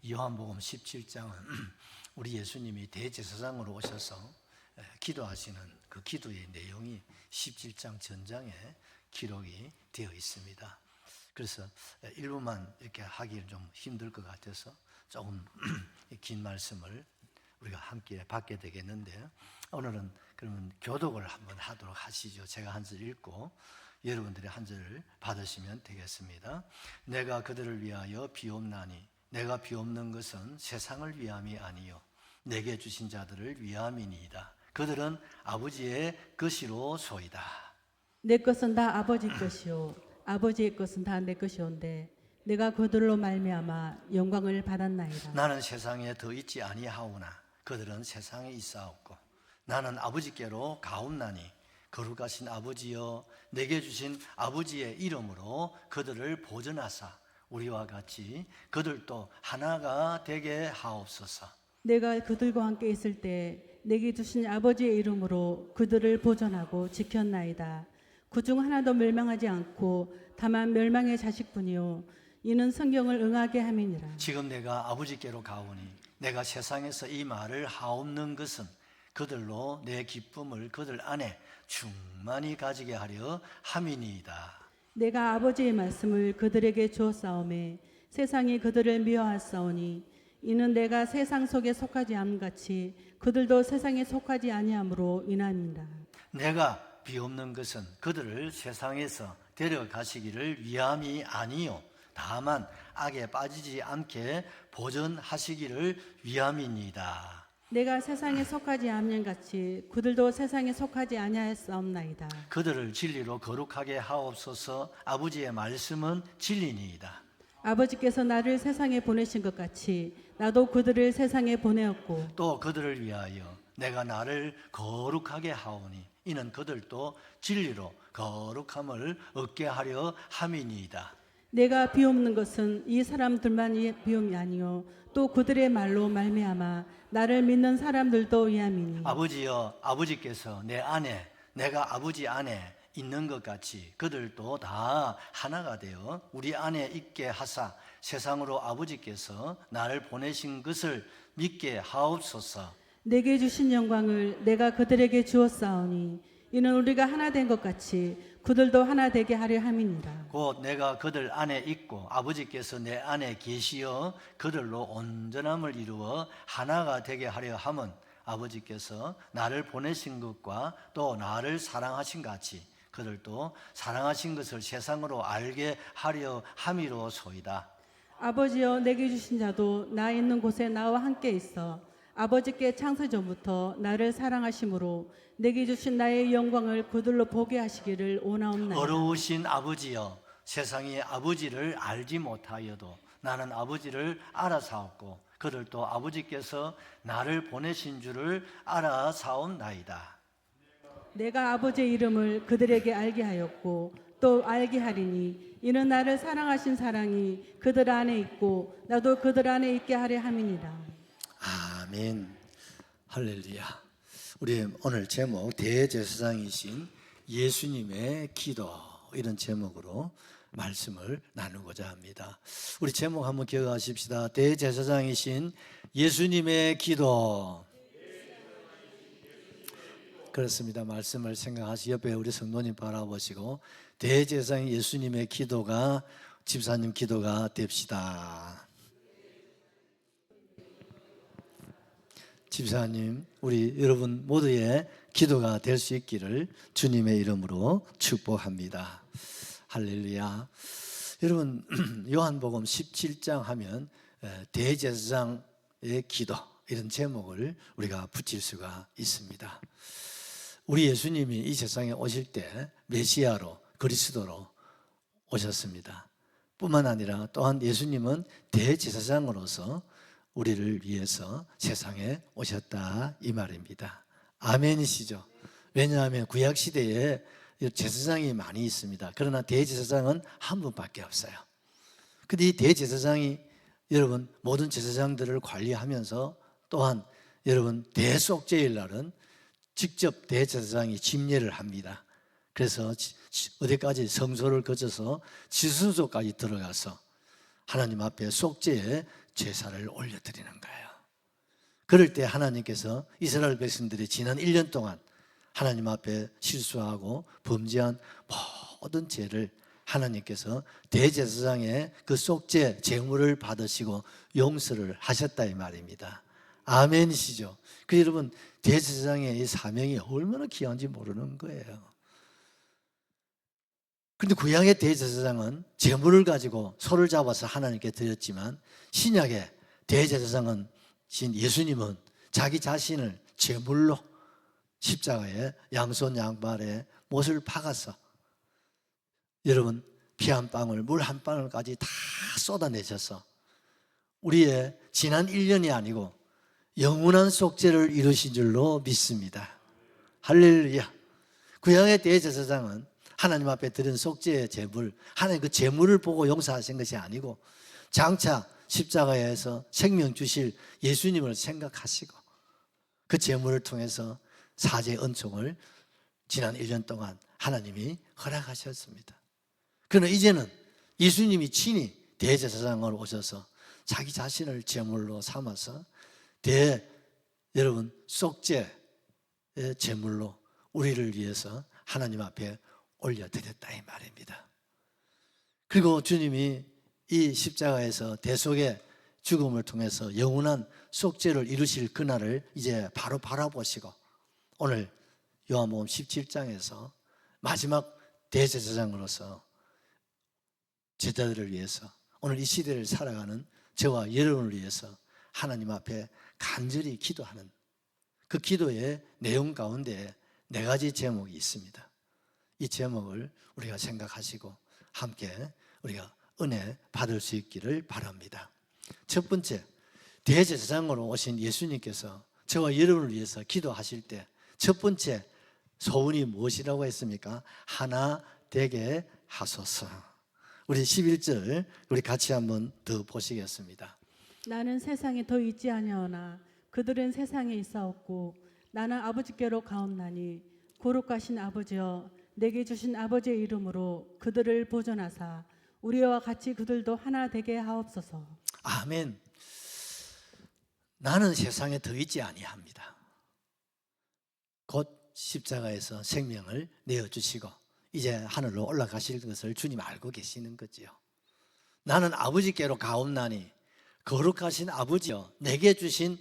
요한복음 17장은 우리 예수님이 대제사장으로 오셔서 기도하시는 그 기도의 내용이 17장 전장에 기록이 되어 있습니다. 그래서 일부만 이렇게 하기는 좀 힘들 것 같아서 조금 긴 말씀을 우리가 함께 받게 되겠는데, 오늘은 그러면 교독을 한번 하도록 하시죠. 제가 한 절 읽고 여러분들이 한 절을 받으시면 되겠습니다. 내가 그들을 위하여 비옵나니 내가 비옵는 것은 세상을 위함이 아니요 내게 주신 자들을 위함이니이다. 그들은 아버지의 것이로 소이다. 내 것은 다 아버지 것이요 아버지의 것은 다 내 것이온데 내가 그들로 말미암아 영광을 받았나이다. 나는 세상에 더 있지 아니하오나 그들은 세상에 있사옵고 나는 아버지께로 가옵나니 거룩하신 아버지여 내게 주신 아버지의 이름으로 그들을 보존하사 우리와 같이 그들도 하나가 되게 하옵소서. 내가 그들과 함께 있을 때 내게 주신 아버지의 이름으로 그들을 보존하고 지켰나이다. 그중 하나도 멸망하지 않고 다만 멸망의 자식뿐이요 이는 성경을 응하게 함이니라. 지금 내가 아버지께로 가오니 내가 세상에서 이 말을 하옵는 것은 그들로 내 기쁨을 그들 안에 충만히 가지게 하려 함이니이다. 내가 아버지의 말씀을 그들에게 주었사오매 세상이 그들을 미워하사오니 이는 내가 세상 속에 속하지 않음같이 그들도 세상에 속하지 아니함으로 인함이라. 내가 비옵는 것은 그들을 세상에서 데려가시기를 위함이 아니요 다만 악에 빠지지 않게 보존하시기를 위함이니이다. 내가 세상에 속하지 아니함같이 그들도 세상에 속하지 아니하였사옵나이다. 그들을 진리로 거룩하게 하옵소서. 아버지의 말씀은 진리니이다. 아버지께서 나를 세상에 보내신 것 같이 나도 그들을 세상에 보내었고 또 그들을 위하여 내가 나를 거룩하게 하오니 이는 그들도 진리로 거룩함을 얻게 하려 함이니이다. 내가 비옵는 것은 이 사람들만 비움이 아니요 또 그들의 말로 말미암아 나를 믿는 사람들도 위함이니. 아버지여 아버지께서 내 안에 내가 아버지 안에 있는 것 같이 그들도 다 하나가 되어 우리 안에 있게 하사 세상으로 아버지께서 나를 보내신 것을 믿게 하옵소서. 내게 주신 영광을 내가 그들에게 주었사오니 이는 우리가 하나 된 것 같이 그들도 하나 되게 하려 함이니라. 곧 내가 그들 안에 있고 아버지께서 내 안에 계시어 그들로 온전함을 이루어 하나가 되게 하려 함은 아버지께서 나를 보내신 것과 또 나를 사랑하신 같이 그들도 사랑하신 것을 세상으로 알게 하려 함이로소이다. 아버지여 내게 주신 자도 나 있는 곳에 나와 함께 있어 아버지께 창세 전부터 나를 사랑하심으로 내게 주신 나의 영광을 그들로 보게 하시기를 원하옵나이다. 어려우신 아버지여 세상이 아버지를 알지 못하여도 나는 아버지를 알아사옵고 그들도 아버지께서 나를 보내신 줄을 알아사옵나이다. 내가 아버지의 이름을 그들에게 알게 하였고 또 알게 하리니 이는 나를 사랑하신 사랑이 그들 안에 있고 나도 그들 안에 있게 하려 함이니라. 아멘. 할렐루야. 우리 오늘 제목 대제사장이신 예수님의 기도, 이런 제목으로 말씀을 나누고자 합니다. 우리 제목 한번 기억하십시다. 대제사장이신 예수님의 기도. 그렇습니다. 말씀을 생각하시 옆에 우리 성도님 바라보시고 대제사장 예수님의 기도가 집사님 기도가 됩시다. 집사님, 우리 여러분 모두의 기도가 될 수 있기를 주님의 이름으로 축복합니다. 할렐루야. 여러분, 요한복음 17장 하면 대제사장의 기도, 이런 제목을 우리가 붙일 수가 있습니다. 우리 예수님이 이 세상에 오실 때 메시아로, 그리스도로 오셨습니다. 뿐만 아니라 또한 예수님은 대제사장으로서 우리를 위해서 세상에 오셨다, 이 말입니다. 아멘이시죠? 왜냐하면 구약시대에 제사장이 많이 있습니다. 그러나 대제사장은 한 분밖에 없어요. 근데 이 대제사장이 여러분 모든 제사장들을 관리하면서 또한 여러분 대속죄일 날은 직접 대제사장이 집례를 합니다. 그래서 어디까지 성소를 거쳐서 지순소까지 들어가서 하나님 앞에 속죄의 제사를 올려드리는 거예요. 그럴 때 하나님께서 이스라엘 백성들이 지난 1년 동안 하나님 앞에 실수하고 범죄한 모든 죄를 하나님께서 대제사장의 그 속죄 제물을 받으시고 용서를 하셨다 이 말입니다. 아멘이시죠? 그 여러분, 대제사장의 이 사명이 얼마나 귀한지 모르는 거예요. 그런데 구약의 대제사장은 제물을 가지고 소를 잡아서 하나님께 드렸지만, 신약의 대제사장은 신 예수님은 자기 자신을 제물로 십자가에 양손 양발에 못을 박아서 여러분 피 한 방울 물 한 방울까지 다 쏟아내셔서 우리의 지난 1년이 아니고 영원한 속죄를 이루신 줄로 믿습니다. 할렐루야. 구약의 대제사장은 하나님 앞에 드린 속죄의 제물, 하나님 그 제물을 보고 용서하신 것이 아니고 장차 십자가에서 생명 주실 예수님을 생각하시고 그 제물을 통해서 사죄의 은총을 지난 1년 동안 하나님이 허락하셨습니다. 그러나 이제는 예수님이 친히 대제사장으로 오셔서 자기 자신을 제물로 삼아서 여러분 속죄의 제물로 우리를 위해서 하나님 앞에 올려드렸다 이 말입니다. 그리고 주님이 이 십자가에서 대속의 죽음을 통해서 영원한 속죄를 이루실 그날을 이제 바로 바라보시고 오늘 요한복음 17장에서 마지막 대제사장으로서 제자들을 위해서 오늘 이 시대를 살아가는 저와 여러분을 위해서 하나님 앞에 간절히 기도하는 그 기도의 내용 가운데 4가지 제목이 있습니다. 이 제목을 우리가 생각하시고 함께 우리가 은혜 받을 수 있기를 바랍니다. 첫 번째, 대제사장으로 오신 예수님께서 저와 여러분을 위해서 기도하실 때 첫 번째 소원이 무엇이라고 했습니까? 하나 되게 하소서. 우리 11절 우리 같이 한번 더 보시겠습니다. 나는 세상에 더 있지 아니하나 그들은 세상에 있사옵고 나는 아버지께로 가옵나니 거룩하신 아버지여 내게 주신 아버지의 이름으로 그들을 보존하사 우리와 같이 그들도 하나 되게 하옵소서. 아멘. 나는 세상에 더 있지 아니합니다. 곧 십자가에서 생명을 내어주시고 이제 하늘로 올라가실 것을 주님 알고 계시는 거지요. 나는 아버지께로 가옵나니 거룩하신 아버지여 내게 주신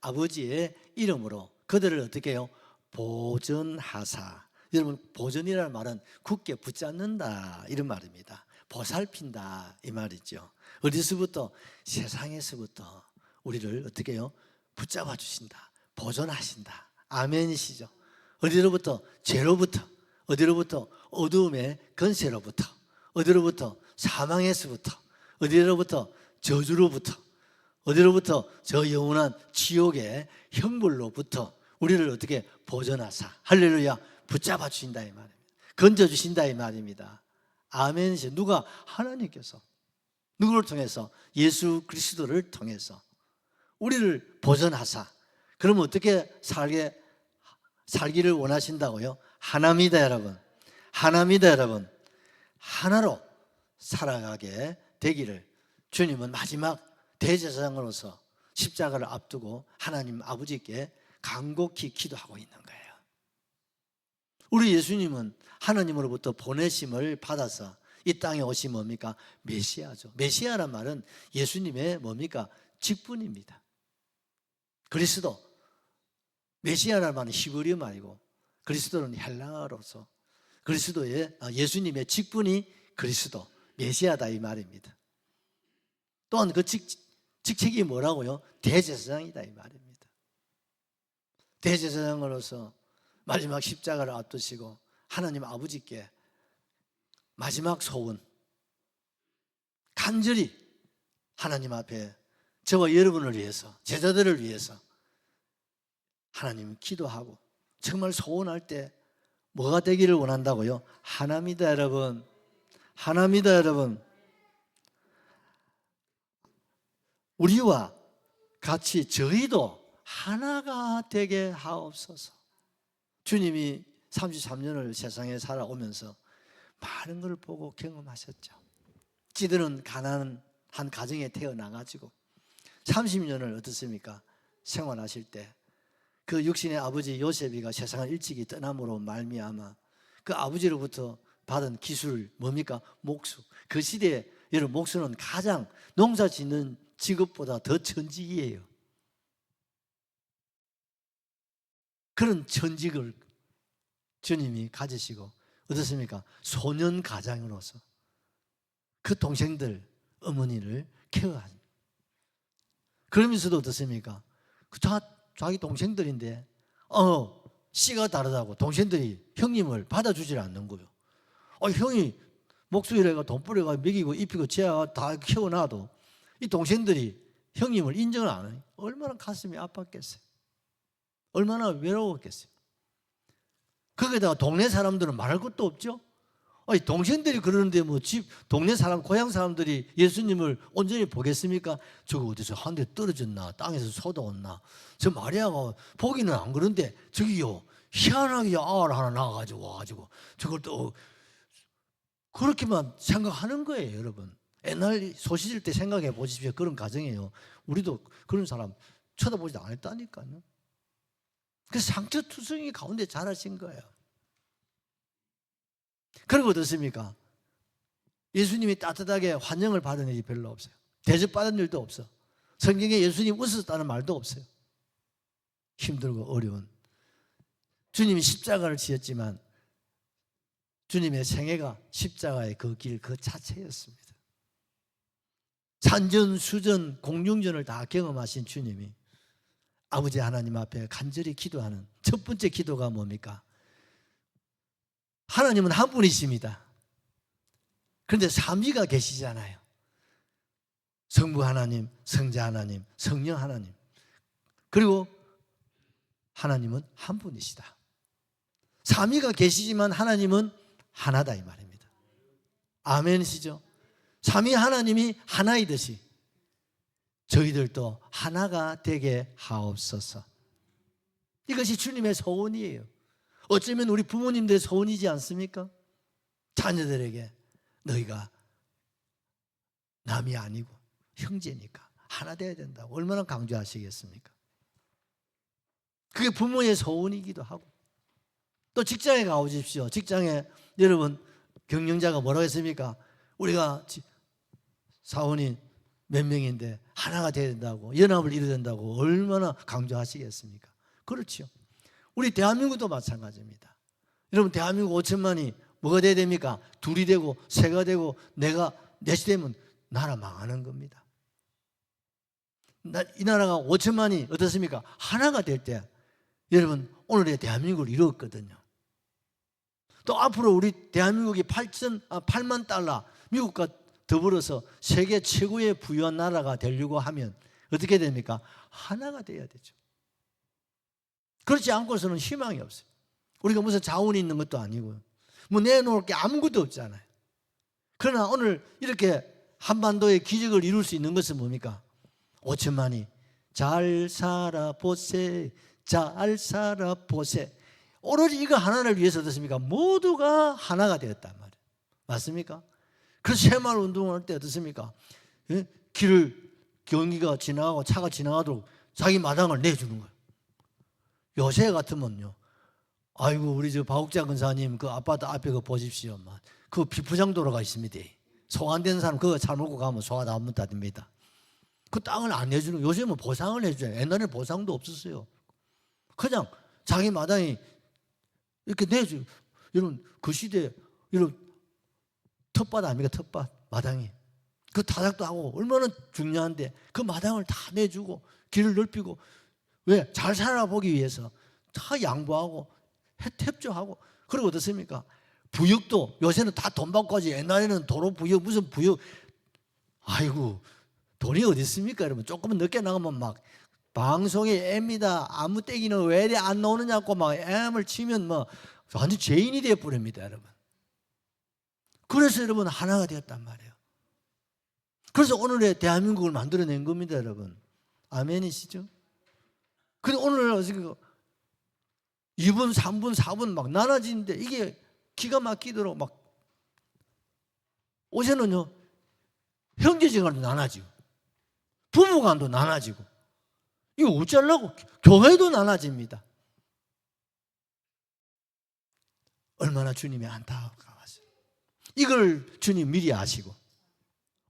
아버지의 이름으로 그들을 어떻게 해요? 보존하사. 여러분, 보존이라는 말은 굳게 붙잡는다 이런 말입니다. 보살핀다 이 말이죠. 어디서부터? 세상에서부터 우리를 어떻게 해요? 붙잡아 주신다, 보존하신다. 아멘이시죠? 어디로부터? 죄로부터. 어디로부터? 어두움의 권세로부터. 어디로부터? 사망에서부터. 어디로부터? 저주로부터. 어디로부터? 저 영원한 지옥의 형벌로부터 우리를 어떻게 보존하사. 할렐루야. 붙잡아 주신다 이 말입니다. 건져 주신다 이 말입니다. 아멘이시죠? 누가? 하나님께서. 누구를 통해서? 예수 그리스도를 통해서 우리를 보존하사. 그러면 어떻게 살기를 원하신다고요? 하나입니다 여러분. 하나입니다 여러분. 하나로 살아가게 되기를 주님은 마지막 대제사장으로서 십자가를 앞두고 하나님 아버지께 간곡히 기도하고 있는 거예요. 우리 예수님은 하나님으로부터 보내심을 받아서 이 땅에 오신 뭡니까? 메시아죠. 메시아란 말은 예수님의 뭡니까? 직분입니다. 그리스도. 메시아라는 말은 히브리어 말이고 그리스도는 헬라어로서 그리스도의 예수님의 직분이 그리스도, 메시아다 이 말입니다. 또한 그 직책이 뭐라고요? 대제사장이다 이 말입니다. 대제사장으로서 마지막 십자가를 앞두시고 하나님 아버지께 마지막 소원 간절히 하나님 앞에 저와 여러분을 위해서, 제자들을 위해서 하나님 기도하고 정말 소원할 때 뭐가 되기를 원한다고요? 하나입니다 여러분. 하나입니다 여러분. 우리와 같이 저희도 하나가 되게 하옵소서. 주님이 33년을 세상에 살아오면서 많은 걸 보고 경험하셨죠. 찌드는 가난한 한 가정에 태어나가지고 30년을 어떻습니까? 생활하실 때 그 육신의 아버지 요셉이가 세상을 일찍이 떠남으로 말미암아 그 아버지로부터 받은 기술 뭡니까? 목수. 그 시대에 여러분 목수는 가장 농사 짓는 직업보다 더 천직이에요. 그런 천직을 주님이 가지시고 어떻습니까? 소년 가장으로서 그 동생들 어머니를 케어하십니다. 그러면서도 어떻습니까? 자기 동생들인데 씨가 다르다고 동생들이 형님을 받아주질 않는 거예요. 형이 목수이래가 돈 뿌려가 먹이고 입히고 지하 다 키워놔도 이 동생들이 형님을 인정을 안 하니 얼마나 가슴이 아팠겠어요. 얼마나 외로웠겠어요. 거기다가 동네 사람들은 말할 것도 없죠. 동생들이 그러는데 뭐 동네 사람, 고향 사람들이 예수님을 온전히 보겠습니까? 저거 어디서 한 대 떨어졌나? 땅에서 쏟아왔나? 저 마리아가 보기는 안 그런데 저기요, 희한하게 알 하나 나와가지고 와가지고 저걸 또 그렇게만 생각하는 거예요, 여러분. 옛날 소시질 때 생각해 보십시오. 그런 가정이에요. 우리도 그런 사람 쳐다보지도 않았다니까요. 그래서 상처투성이 가운데 자라신 거예요. 그리고 어떻습니까? 예수님이 따뜻하게 환영을 받은 일이 별로 없어요. 대접받은 일도 없어. 성경에 예수님 웃었다는 말도 없어요. 힘들고 어려운. 주님이 십자가를 지었지만 주님의 생애가 십자가의 그 길 그 자체였습니다. 산전수전 공중전을 다 경험하신 주님이 아버지 하나님 앞에 간절히 기도하는 첫 번째 기도가 뭡니까? 하나님은 한 분이십니다. 그런데 삼위가 계시잖아요. 성부 하나님, 성자 하나님, 성령 하나님. 그리고 하나님은 한 분이시다. 삼위가 계시지만 하나님은 하나다 이 말입니다. 아멘이시죠? 삼위 하나님이 하나이듯이 저희들도 하나가 되게 하옵소서. 이것이 주님의 소원이에요. 어쩌면 우리 부모님들의 소원이지 않습니까? 자녀들에게 너희가 남이 아니고 형제니까 하나 되어야 된다고 얼마나 강조하시겠습니까? 그게 부모의 소원이기도 하고 또 직장에 가보십시오. 직장에 여러분 경영자가 뭐라고 했습니까? 우리가 사원이 몇 명인데 하나가 되어야 된다고 연합을 이루어야 된다고 얼마나 강조하시겠습니까? 그렇죠. 우리 대한민국도 마찬가지입니다. 여러분 대한민국 5천만이 뭐가 돼야 됩니까? 둘이 되고 세가 되고 넷이 되면 나라 망하는 겁니다. 이 나라가 5천만이 어떻습니까? 하나가 될 때 여러분 오늘의 대한민국을 이루었거든요. 또 앞으로 우리 대한민국이 8만 달러 미국과 더불어서 세계 최고의 부유한 나라가 되려고 하면 어떻게 됩니까? 하나가 돼야 되죠. 그렇지 않고서는 희망이 없어요. 우리가 무슨 자원이 있는 것도 아니고요. 뭐 내놓을 게 아무것도 없잖아요. 그러나 오늘 이렇게 한반도의 기적을 이룰 수 있는 것은 뭡니까? 5천만이 잘 살아보세, 잘 살아보세. 오로지 이거 하나를 위해서 어떻습니까? 모두가 하나가 되었단 말이에요. 맞습니까? 그래서 새마을 운동할 때 어떻습니까? 경기가 지나가고 차가 지나가도록 자기 마당을 내주는 거예요. 요새 같으면요. 아이고 우리 저 박욱자 근사님 그 아파트 앞에 그 보십시오. 그 비포장도로가 있습니다. 소 안 되는 사람 그거 잘 먹고 가면 소가 다 못 다닙니다. 그 땅을 안 내주는 요즘은 보상을 해줘요. 옛날에는 보상도 없었어요. 그냥 자기 마당에 이렇게 내줘요. 여러분 그 시대에 여러분 텃밭 아닙니까? 텃밭 마당이 그 타작도 하고 얼마나 중요한데 그 마당을 다 내주고 길을 넓히고 왜? 잘 살아보기 위해서 다 양보하고 협조하고 그리고 어떻습니까? 부역도 요새는 다 돈 받고 하지 옛날에는 도로 부역 무슨 부역 아이고 돈이 어디 있습니까 여러분? 조금만 늦게 나가면 막 방송에 앱니다. 아무 떼기는 왜 이래 안 나오느냐고 막 앱을 치면 뭐 완전 죄인이 되어버립니다 여러분. 그래서 여러분 하나가 되었단 말이에요. 그래서 오늘의 대한민국을 만들어낸 겁니다 여러분. 아멘이시죠? 근데 오늘 2분, 3분, 4분 막 나눠지는데 이게 기가 막히도록 막 요새는요 형제지간도 나눠지고 부부간도 나눠지고 이거 어쩌려고 교회도 나눠집니다. 얼마나 주님이 안타까워하세요. 이걸 주님 미리 아시고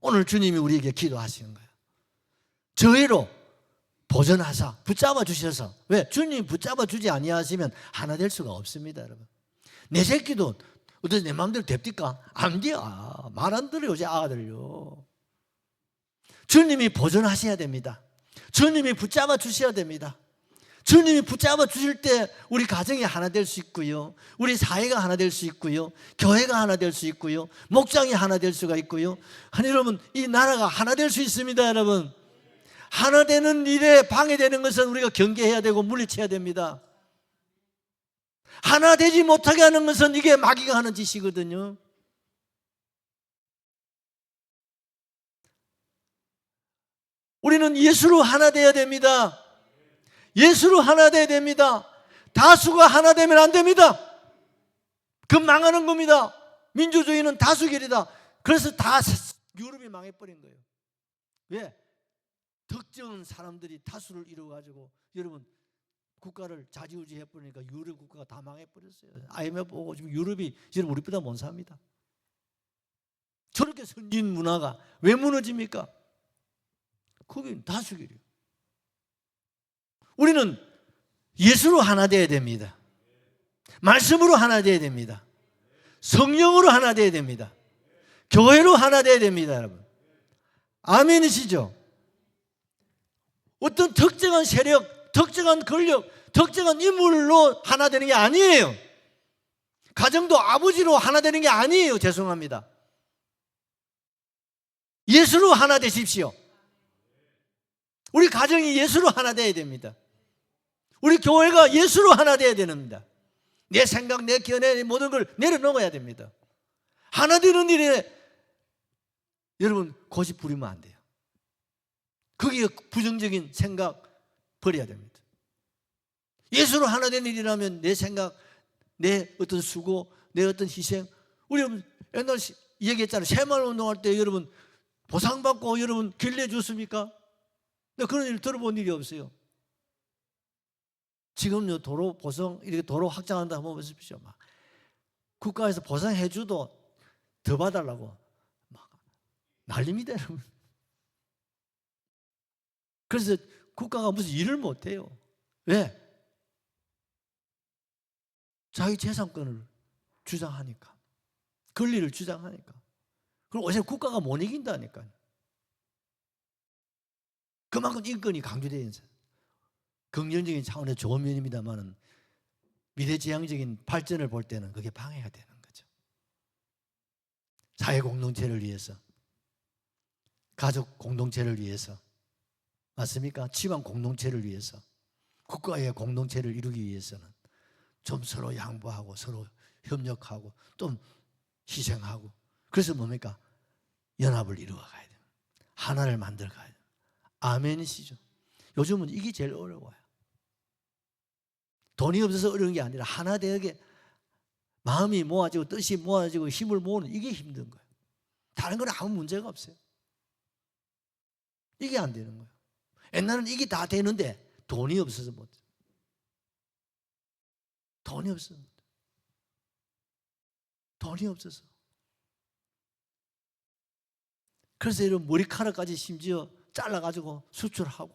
오늘 주님이 우리에게 기도하시는 거예요. 저희로 보존하사 붙잡아 주셔서 왜? 주님이 붙잡아 주지 아니하시면 하나 될 수가 없습니다. 여러분 내 새끼도 어떻게 내 마음대로 됩니까? 안 돼요. 말 안 들어요. 요새 아들요. 주님이 보존하셔야 됩니다. 주님이 붙잡아 주셔야 됩니다. 주님이 붙잡아 주실 때 우리 가정이 하나 될 수 있고요. 우리 사회가 하나 될 수 있고요. 교회가 하나 될 수 있고요. 목장이 하나 될 수가 있고요. 아니 여러분 이 나라가 하나 될 수 있습니다. 여러분 하나 되는 일에 방해되는 것은 우리가 경계해야 되고 물리쳐야 됩니다. 하나 되지 못하게 하는 것은 이게 마귀가 하는 짓이거든요. 우리는 예수로 하나 되어야 됩니다. 예수로 하나 되어야 됩니다. 다수가 하나 되면 안 됩니다. 그 망하는 겁니다. 민주주의는 다수결이다. 그래서 다 유럽이 망해버린 거예요. 왜? 특정 사람들이 다수를 이루어가지고 여러분 국가를 좌지우지 해버리니까 유럽 국가가 다 망해버렸어요. IMF 보고 지금 유럽이 여러분 우리보다 못 삽니다. 저렇게 선진 문화가 왜 무너집니까? 그게 다수결이에요. 우리는 예수로 하나 되어야 됩니다. 말씀으로 하나 되어야 됩니다. 성령으로 하나 되어야 됩니다. 교회로 하나 되어야 됩니다. 여러분 아멘이시죠? 어떤 특정한 세력, 특정한 권력, 특정한 인물로 하나 되는 게 아니에요. 가정도 아버지로 하나 되는 게 아니에요. 죄송합니다. 예수로 하나 되십시오. 우리 가정이 예수로 하나 되어야 됩니다. 우리 교회가 예수로 하나 되어야 됩니다. 내 생각, 내 견해, 모든 걸 내려놓아야 됩니다. 하나 되는 일에 여러분 고집 부리면 안 돼요. 거기에 부정적인 생각 버려야 됩니다. 예수로 하나 되는 일이라면 내 생각, 내 어떤 수고, 내 어떤 희생. 우리 여러분 옛날 얘기했잖아요. 새마을운동할 때 여러분 보상받고 여러분 길내줬습니까? 근데 그런 일 들어본 일이 없어요. 지금요 도로 보상 이렇게 도로 확장한다 한번 보십시오. 막 국가에서 보상해줘도 더 봐달라고 막 난립니다, 여러분. 그래서 국가가 무슨 일을 못해요. 왜? 자기 재산권을 주장하니까, 권리를 주장하니까. 그리고 어제 국가가 못 이긴다니까요. 그만큼 인권이 강조되어 있는 긍정적인 차원의 좋은 면입니다만은 미래지향적인 발전을 볼 때는 그게 방해가 되는 거죠. 사회 공동체를 위해서, 가족 공동체를 위해서, 맞습니까? 집안 공동체를 위해서, 국가의 공동체를 이루기 위해서는 좀 서로 양보하고 서로 협력하고 또 희생하고, 그래서 뭡니까? 연합을 이루어 가야 돼요. 하나를 만들어 가야 돼요. 아멘이시죠? 요즘은 이게 제일 어려워요. 돈이 없어서 어려운 게 아니라 하나 되게 마음이 모아지고 뜻이 모아지고 힘을 모으는 이게 힘든 거예요. 다른 건 아무 문제가 없어요. 이게 안 되는 거예요. 옛날에는 이게 다 되는데 돈이 없어서 못해요. 돈이 없어서 못해요. 돈이 없어서. 그래서 이런 머리카락까지 심지어 잘라가지고 수출하고.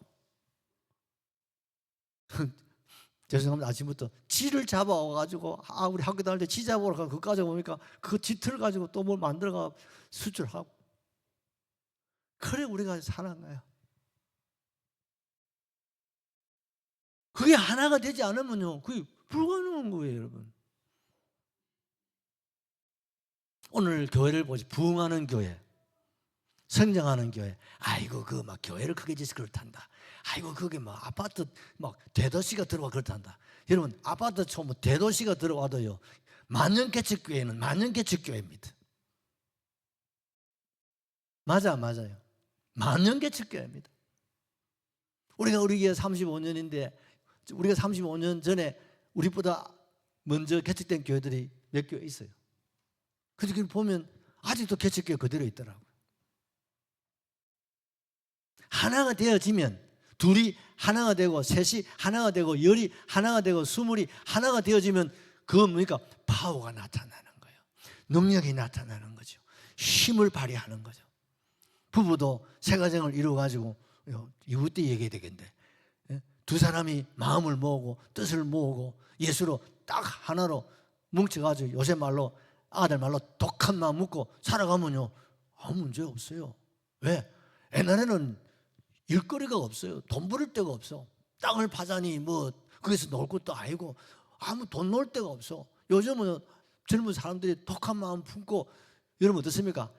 죄송합니다. 아침부터 쥐를 잡아와가지고 우리 학교 다닐 때 쥐 잡아오러 가서 그거 가져오니까 그 쥐털 가지고 또 뭘 만들어가 수출하고. 그래 우리가 사는 거예요. 그게 하나가 되지 않으면요 그게 불가능한 거예요, 여러분. 오늘 교회를 보지. 부흥하는 교회, 성장하는 교회. 아이고 그 막 교회를 크게 짓어 그렇단다. 아이고 그게 막 아파트 막 대도시가 들어와 그렇단다. 여러분 아파트 처음 대도시가 들어와도요 만년개척교회는 만년개척교회입니다. 맞아요. 만년개척교회입니다. 우리가 우리 교회 35년인데 우리가 35년 전에 우리보다 먼저 개척된 교회들이 몇 교회 있어요. 그래서 보면 아직도 개척교회 그대로 있더라고요. 하나가 되어지면 둘이 하나가 되고 셋이 하나가 되고 열이 하나가 되고 스물이 하나가 되어지면 그건 뭡니까? 파워가 나타나는 거예요. 능력이 나타나는 거죠. 힘을 발휘하는 거죠. 부부도 새 가정을 이루어가지고 이후 때 얘기해야 되겠는데 두 사람이 마음을 모으고 뜻을 모으고 예수로 딱 하나로 뭉쳐가지고 요새 말로 아들 말로 독한 마음 묻고 살아가면요 아무 문제 없어요. 왜? 옛날에는 일거리가 없어요. 돈 벌을 데가 없어. 땅을 파자니 뭐 거기서 놀 것도 아니고 아무 돈 놀 데가 없어. 요즘은 젊은 사람들이 독한 마음 품고 여러분 어떻습니까?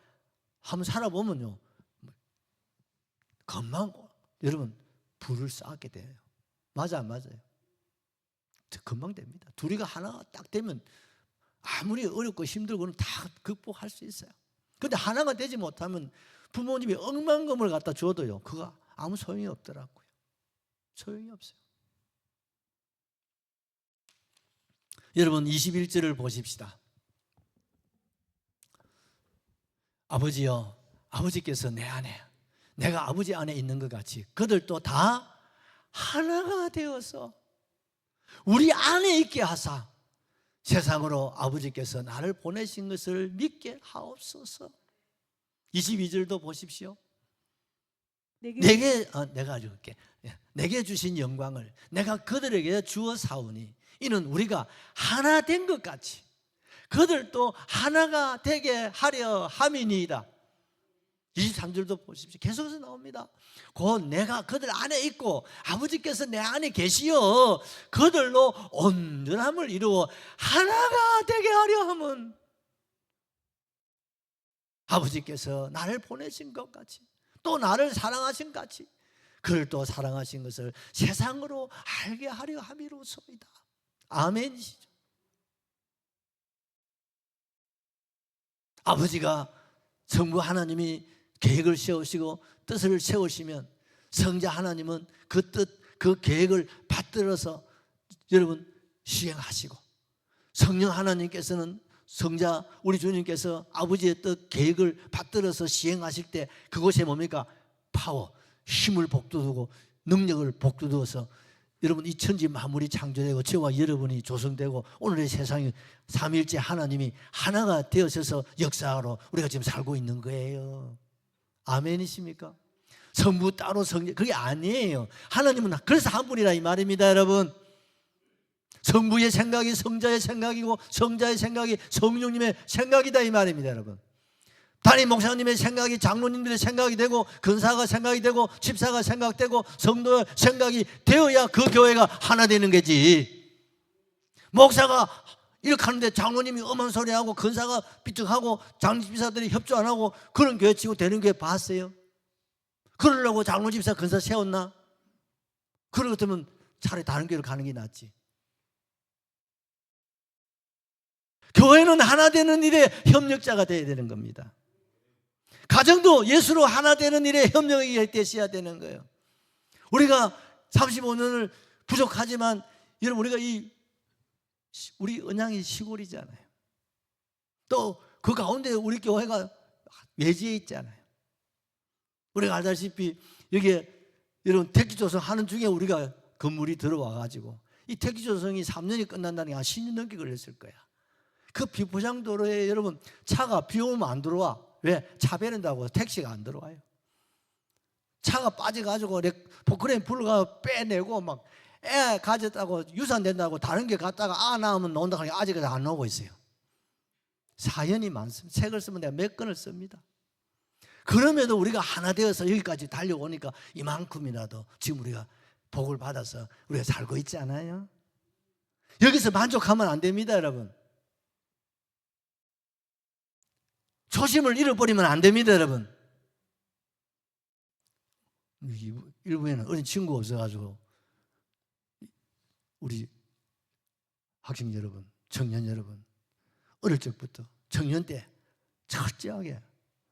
한번 살아보면요 금방 여러분 불을 쌓게 돼요. 맞아 안 맞아요? 금방 됩니다. 둘이가 하나가 딱 되면 아무리 어렵고 힘들고는 다 극복할 수 있어요. 그런데 하나가 되지 못하면 부모님이 억만금을 갖다 줘도요 그거 아무 소용이 없더라고요. 소용이 없어요. 여러분 21절을 보십시다. 아버지요, 아버지께서 내 안에 내가 아버지 안에 있는 것 같이 그들도 다 하나가 되어서 우리 안에 있게 하사 세상으로 아버지께서 나를 보내신 것을 믿게 하옵소서. 22절도 보십시오. 내가 읽을게. 내게 주신 영광을 내가 그들에게 주어 사오니 이는 우리가 하나 된 것 같이 그들도 하나가 되게 하려 함이니이다. 23절도 보십시오. 계속해서 나옵니다. 곧 내가 그들 안에 있고 아버지께서 내 안에 계시어 그들로 온전함을 이루어 하나가 되게 하려 함은 아버지께서 나를 보내신 것 같이 또 나를 사랑하신 같이 그를 또 사랑하신 것을 세상으로 알게 하려 함이로소이다. 아멘이시죠. 아버지가 성부 하나님이 계획을 세우시고 뜻을 세우시면 성자 하나님은 그 뜻, 그 계획을 받들어서 여러분 시행하시고 성령 하나님께서는 성자 우리 주님께서 아버지의 뜻 계획을 받들어서 시행하실 때 그것이 뭡니까? 파워, 힘을 복돋우고 능력을 복돋워서 여러분 이 천지 만물이 창조되고 저와 여러분이 조성되고 오늘의 세상이 삼위일체 하나님이 하나가 되어서 역사로 우리가 지금 살고 있는 거예요. 아멘이십니까? 성부 따로 성자 그게 아니에요. 하나님은 그래서 한 분이라 이 말입니다. 여러분 성부의 생각이 성자의 생각이고 성자의 생각이 성령님의 생각이다 이 말입니다. 여러분 담임 목사님의 생각이 장로님들의 생각이 되고 근사가 생각이 되고 집사가 생각되고 성도의 생각이 되어야 그 교회가 하나 되는 거지. 목사가 이렇게 하는데 장로님이 엄한 소리하고 근사가 삐죽하고 장집사들이 협조 안 하고 그런 교회 치고 되는 교회 봤어요? 그러려고 장로 집사 근사 세웠나? 그럴 것 같으면 차라리 다른 교회로 가는 게 낫지. 교회는 하나 되는 일에 협력자가 되어야 되는 겁니다. 가정도 예수로 하나 되는 일에 협력이 되셔야 되는 거예요. 우리가 35년을 부족하지만 여러분 우리가 우리 언양이 시골이잖아요. 또 그 가운데 우리 교회가 외지에 있잖아요. 우리가 알다시피 여기에 여러분 택지조성 하는 중에 우리가 건물이 들어와가지고 이 택지조성이 3년이 끝난다는 게 한 10년 넘게 걸렸을 거야. 그 비포장도로에 여러분 차가 비 오면 안 들어와. 왜? 차 베는다고 택시가 안 들어와요. 차가 빠져가지고 포크레인 불러가 빼내고 막 애 가졌다고 유산 된다고 다른 게 갔다가 낳으면 나온다 하니까 아직까지 안 나오고 있어요. 사연이 많습니다. 책을 쓰면 내가 몇 권을 씁니다. 그럼에도 우리가 하나 되어서 여기까지 달려오니까 이만큼이라도 지금 우리가 복을 받아서 우리가 살고 있지 않아요? 여기서 만족하면 안 됩니다, 여러분. 초심을 잃어버리면 안 됩니다, 여러분. 일부에는 어린 친구가 없어가지고 우리 학생 여러분, 청년 여러분 어릴 적부터 청년 때 철저하게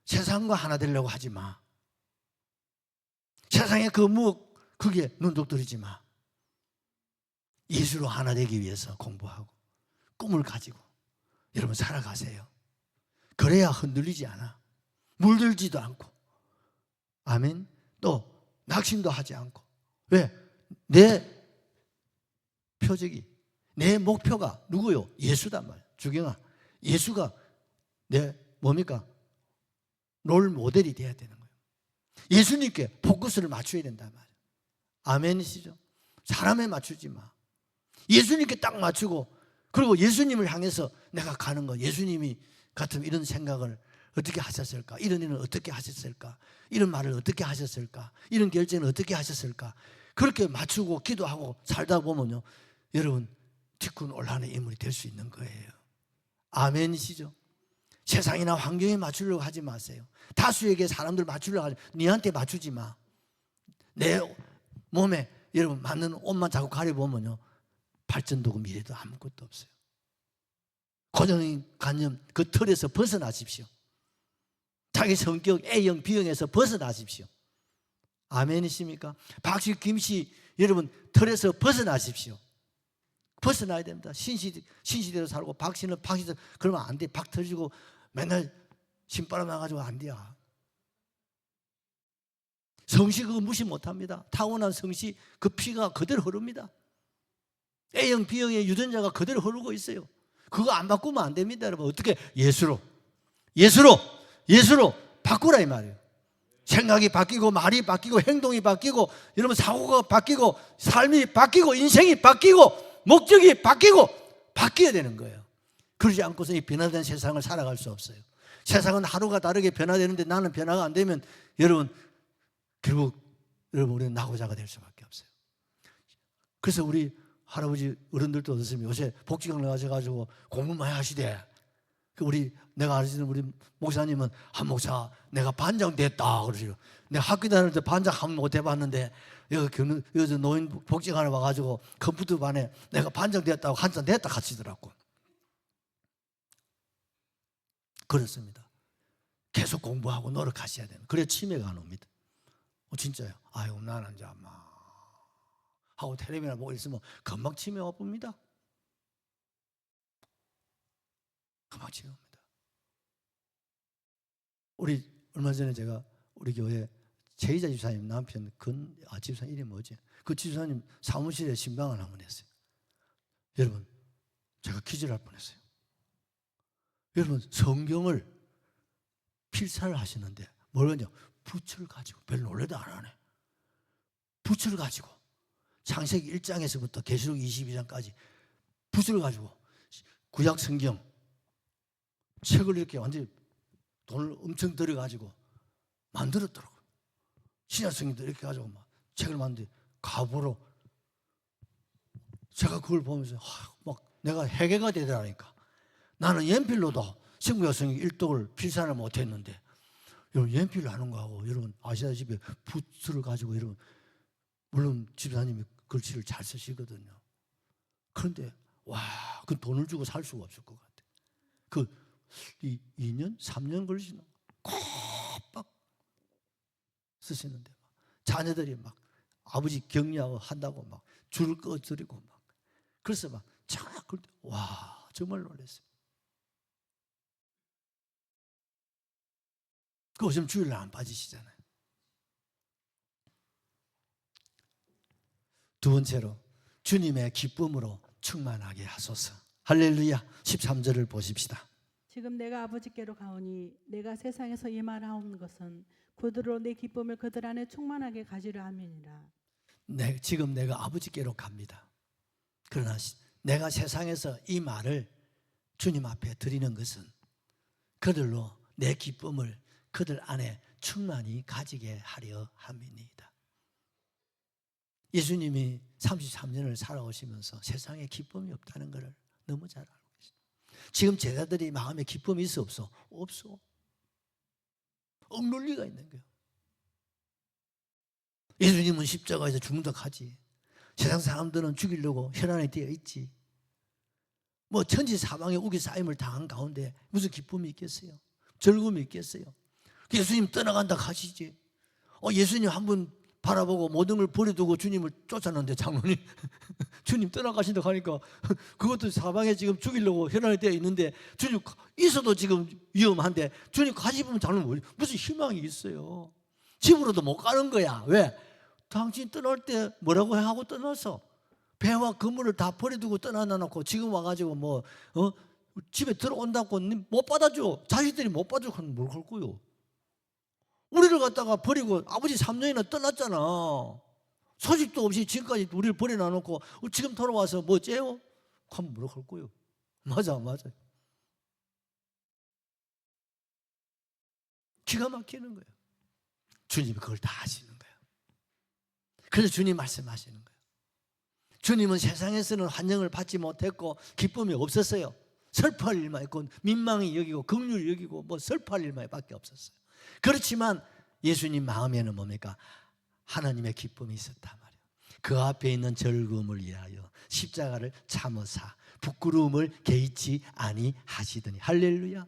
세상과 하나 되려고 하지 마. 세상의 그 그게 눈독 들이지 마. 예수로 하나 되기 위해서 공부하고 꿈을 가지고 여러분 살아가세요. 그래야 흔들리지 않아. 물들지도 않고. 아멘. 또 낙심도 하지 않고. 왜? 내 표적이, 내 목표가 누구요? 예수단 말이야. 주경아, 예수가 내 뭡니까? 롤 모델이 돼야 되는 거예요. 예수님께 포커스를 맞춰야 된단 말이에요. 아멘이시죠? 사람에 맞추지 마. 예수님께 딱 맞추고, 그리고 예수님을 향해서 내가 가는 거. 예수님이 같은 이런 생각을 어떻게 하셨을까? 이런 일은 어떻게 하셨을까? 이런 말을 어떻게 하셨을까? 이런 결정을 어떻게 하셨을까? 그렇게 맞추고 기도하고 살다 보면요, 여러분 티쿤 올라가는 인물이 될 수 있는 거예요. 아멘이시죠? 세상이나 환경에 맞추려고 하지 마세요. 다수에게 사람들 맞추려고 하지, 니한테 맞추지 마. 내 몸에 여러분 맞는 옷만 자꾸 가려보면요, 발전도 없고 미래도 아무것도 없어요. 고정인 관념 그 틀에서 벗어나십시오. 자기 성격 A형 B형에서 벗어나십시오. 아멘이십니까? 박씨 김씨 여러분 틀에서 벗어나십시오. 벗어나야 됩니다. 신시대로 살고 박씨는 박씨대로. 그러면 안 돼. 박 터지고 맨날 신바람 나가지고 안 돼요. 성씨 그거 무시 못합니다. 타고난 성씨 그 피가 그대로 흐릅니다. A형 B형의 유전자가 그대로 흐르고 있어요. 그거 안 바꾸면 안 됩니다. 여러분 어떻게? 예수로 바꾸라 이 말이에요. 생각이 바뀌고 말이 바뀌고 행동이 바뀌고 여러분 사고가 바뀌고 삶이 바뀌고 인생이 바뀌고 목적이 바뀌고 바뀌어야 되는 거예요. 그러지 않고서 이 변화된 세상을 살아갈 수 없어요. 세상은 하루가 다르게 변화되는데 나는 변화가 안 되면 여러분 결국 여러분 우리는 낙오자가 될 수밖에 없어요. 그래서 우리 할아버지 어른들도 어떻습니까? 요새 복지관 나가셔가지고 공부 많이 하시대. 우리 내가 아시는 우리 목사님은 한 목사 내가 반장 됐다 그러시고, 내가 학교 다닐 때 반장 한 번 못 해봤는데 여기 노인 복지관에 와가지고 컴퓨터 반에 내가 반장 됐다고 한잔 됐다 가시더라고. 그렇습니다. 계속 공부하고 노력하셔야 돼요. 그래 치매가 안 옵니다. 진짜요. 아이고 나는 이제 아마 하고 텔레비나 보고 있으면 금방 치매 와봅니다. 금방 치매 옵니다. 우리 얼마 전에 제가 우리 교회 최희자 집사님 남편 집사님 이름이 뭐지? 그 집사님 사무실에 신방을 한번 했어요. 여러분 제가 기절할 뻔했어요. 여러분 성경을 필사를 하시는데 뭘 하냐? 부츠를 가지고, 별로 놀래도 안 하네. 부츠를 가지고 창세기 1장에서부터 계시록 22장까지 부츠를 가지고 구약 성경 책을 이렇게 완전히 돈을 엄청 들여가지고 만들었더라고요. 신약 성경도 이렇게 가지고 막 책을 만드는데 가보로 제가 그걸 보면서 막 내가 해괴가 되더라니까. 나는 연필로도 신구약 성경 1독을 필사를 못했는데 여러분 연필로 하는 거하고 여러분 아시다시피 붓을 가지고 여러분 물론 집사님이 글씨를 잘 쓰시거든요. 그런데 와, 그 돈을 주고 살 수가 없을 것 같아. 그 2년, 3년 걸리시나 콕박 쓰시는데 자녀들이 막 아버지 격려하고 한다고 막 줄을 꺼드리고 막 그래서 막 와 정말 놀랐어요. 그 요즘 주일날 안 빠지시잖아요. 두 번째로 주님의 기쁨으로 충만하게 하소서. 할렐루야. 13절을 보십시다. 지금 내가 아버지께로 가오니 내가 세상에서 이 말하옵는 것은 그들로 내 기쁨을 그들 안에 충만하게 가지려 함이니라. 지금 내가 아버지께로 갑니다. 그러나 내가 세상에서 이 말을 주님 앞에 드리는 것은 그들로 내 기쁨을 그들 안에 충만히 가지게 하려 함이니이다. 예수님이 33년을 살아오시면서 세상에 기쁨이 없다는 것을 너무 잘 알고 계십니다. 지금 제자들이 마음에 기쁨이 있어 없어? 없어. 억눌리가 있는 거예요. 예수님은 십자가에서 중독하지. 세상 사람들은 죽이려고 혈안에 되어 있지. 뭐 천지 사방에 우기 쌓임을 당한 가운데 무슨 기쁨이 있겠어요? 즐거움이 있겠어요? 예수님 떠나간다 하시지. 예수님 한 분 바라보고 모든 걸 버려두고 주님을 쫓았는데 장로님 주님 떠나가신다고 하니까 그것도 사방에 지금 죽이려고 혈안에 되어 있는데 주님 있어도 지금 위험한데 주님 가시 보면 장로님 무슨 희망이 있어요? 집으로도 못 가는 거야. 왜? 당신 떠날 때 뭐라고 하고 떠났어? 배와 그물을 다 버려두고 떠나놓고 지금 와가지고 집에 들어온다고 못 받아줘. 자식들이 못 받아줘. 그럼 뭘 할 거요? 우리를 갖다가 버리고 아버지 3년이나 떠났잖아. 소식도 없이 지금까지 우리를 버려놔놓고 지금 돌아와서 뭐 째요? 그럼 뭘 할 거요? 맞아. 기가 막히는 거예요. 주님이 그걸 다 하시는 거예요. 그래서 주님 말씀하시는 거예요. 주님은 세상에서는 환영을 받지 못했고 기쁨이 없었어요. 슬퍼할 일만 있고 민망히 여기고 긍휼히 여기고 슬퍼할 일만 밖에 없었어요. 그렇지만 예수님 마음에는 뭡니까? 하나님의 기쁨이 있었단 말이에요. 그 앞에 있는 즐거움을 위하여 십자가를 참으사 부끄러움을 개의치 아니하시더니. 할렐루야.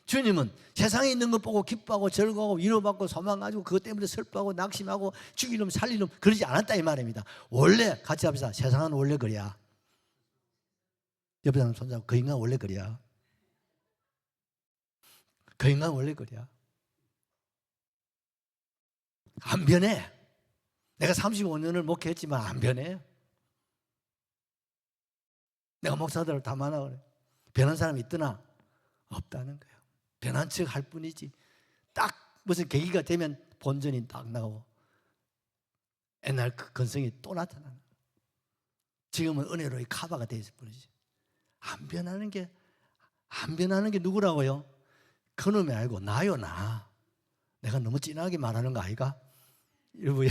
주님은 세상에 있는 것 보고 기뻐하고 즐거워하고 위로받고 소망가지고 그것 때문에 슬퍼하고 낙심하고 죽이놈 살리놈 그러지 않았다 이 말입니다. 원래 같이 합시다. 세상은 원래 그래야. 옆에 사람 손잡고 그 인간 원래 그래야. 그 인간 원래 그래야. 안 변해. 내가 35년을 목회했지만 안 변해. 내가 목사들을 다 만나 그래. 변한 사람이 있더나 없다는 거예요. 변한 척 할 뿐이지. 딱 무슨 계기가 되면 본전이 딱 나오고 옛날 그 건성이 또 나타나는 거예요. 지금은 은혜로의 카바가 돼 있을 뿐이지. 안 변하는 게 누구라고요? 그놈이 아니고 나요. 나. 내가 너무 진하게 말하는 거 아이가? 여러분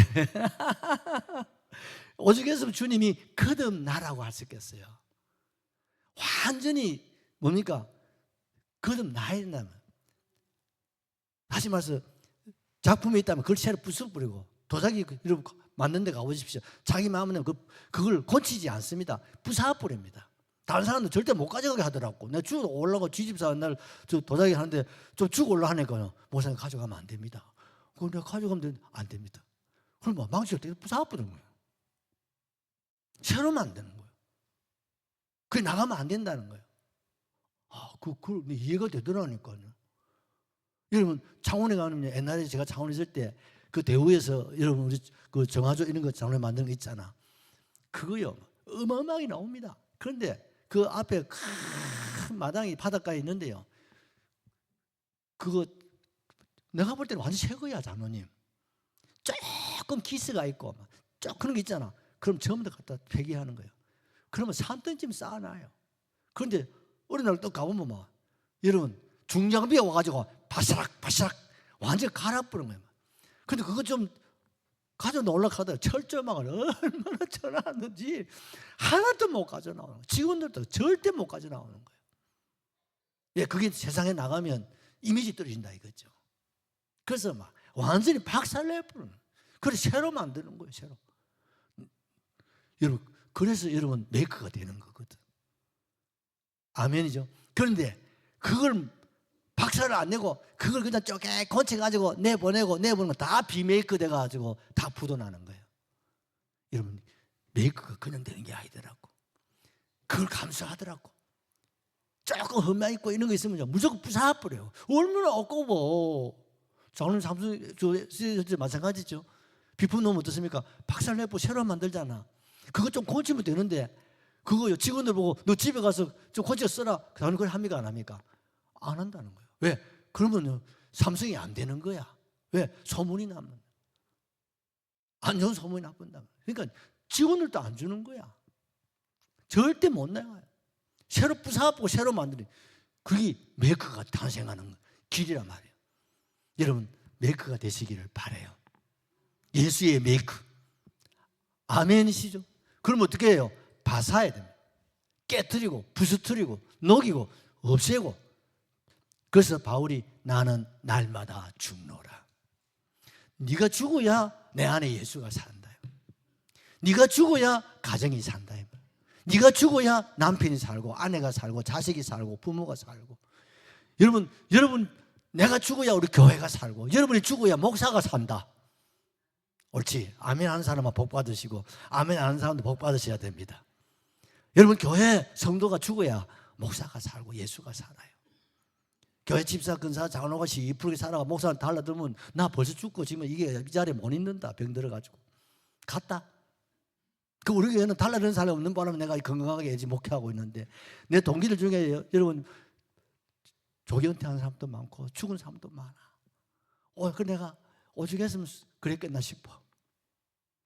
오죽했으면 주님이 거듭나라고 할 수 있겠어요. 완전히 뭡니까? 거듭나야 된다면. 다시 말해서 작품이 있다면 그걸 채로 부숴버리고 도자기 여러분 만든 데 가보십시오. 자기 마음은 그걸 고치지 않습니다. 부숴버립니다. 다른 사람도 절대 못 가져가게 하더라고. 내가 죽어 올라가 쥐집사 날 저 도자기 하는데 좀 죽어 올라 하니까요. 목사님 가져가면 안 됩니다. 그걸 내가 가져가면 안 됩니다. 그럼 망치를 때 부숴버리는 거예요. 새로 만드는 거예요. 그게 나가면 안 된다는 거예요. 그 이해가 되더라니까요. 여러분 창원에 가면 옛날에 제가 창원에 있을 때 그 대우에서 여러분 우리 그 정화조 이런 거 장로 만드는 거 있잖아. 그거요 어마어마하게 나옵니다. 그런데 그 앞에 큰 마당이 바닷가에 있는데요. 그거 내가 볼 때는 완전 새 거야 장로님. 조금 기스가 있고 쭉 그런 게 있잖아. 그럼 전부 다 갖다 폐기하는 거예요. 그러면 산더미쯤 쌓아놔요. 그런데 어느 날 또 가보면 여러분 중장비가 와가지고 바사락 완전 갈아버린 거예요. 근데 그거 좀 가져 놓으려고 철조망을 얼마나 쳐놨는지 하나도 못 가져 나오는 거예요. 직원들도 절대 못 가져 나오는 거예요. 예, 그게 세상에 나가면 이미지 떨어진다 이거죠. 그래서 완전히 박살내버리는 거예요. 그래서 새로 만드는 거예요. 새로. 여러분 그래서 여러분 메이커가 되는 거거든. 아멘이죠. 그런데 그걸 박살을 안 내고 그걸 그냥 쪼개 건쳐가지고 내보내는 거 다 비메이크 돼가지고 다 부도나는 거예요. 여러분 메이크가 그냥 되는 게 아니더라고. 그걸 감수하더라고. 조금 흠만 있고 이런 거 있으면 무조건 부숴버려요. 얼마나 아까워. 장로님 삼수 마찬가지죠. 비품 넣으면 어떻습니까? 박살내고 새로 만들잖아. 그거 좀 고치면 되는데 그거요 직원들 보고 너 집에 가서 좀 고쳐 써라. 그런 걸 합니까 안 합니까? 안 한다는 거예요. 왜? 그러면 삼성이 안 되는 거야. 왜? 소문이 나면 안 좋은 소문이 나쁜다. 그러니까 직원들도 안 주는 거야. 절대 못 나가요. 새로 부숴보고 새로 만드는 그게 메이커가 탄생하는 길이란 말이에요. 여러분 메이커가 되시기를 바라요. 예수의 메이커. 아멘이시죠? 그럼 어떻게 해요? 바사해야 됩니다. 깨뜨리고 부수뜨리고 녹이고 없애고. 그래서 바울이 나는 날마다 죽노라. 네가 죽어야 내 안에 예수가 산다. 네가 죽어야 가정이 산다. 네가 죽어야 남편이 살고 아내가 살고 자식이 살고 부모가 살고. 여러분 내가 죽어야 우리 교회가 살고 여러분이 죽어야 목사가 산다. 옳지. 아멘 하는 사람은 복 받으시고 아멘 안 하는 사람도 복 받으셔야 됩니다. 여러분 교회 성도가 죽어야 목사가 살고 예수가 살아요. 교회 집사 근사 장로가 시프르게 살아가 목사를 달라들면 나 벌써 죽고 지금 이게 이 자리에 못 있는다 병 들어가지고 갔다. 그 우리 교회는 달라지는 사람이 없는 바람에 내가 건강하게 목회하고 있는데 내 동기들 중에 여러분 조기 은퇴하는 사람도 많고 죽은 사람도 많아. 그 내가 오죽했으면 그랬겠나 싶어.